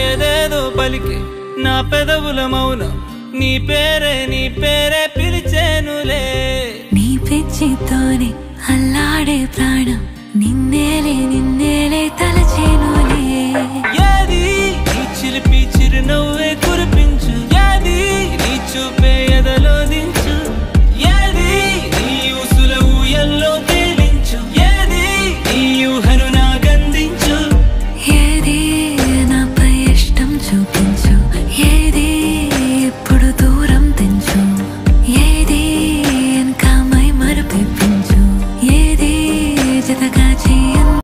ఏదేదో పలికి నా పెదవుల మౌనం నీ పేరే పిలిచేనులే నీ పిచ్చితోనే అల్లాడే ప్రాణం నిన్నేలే తలచేనులే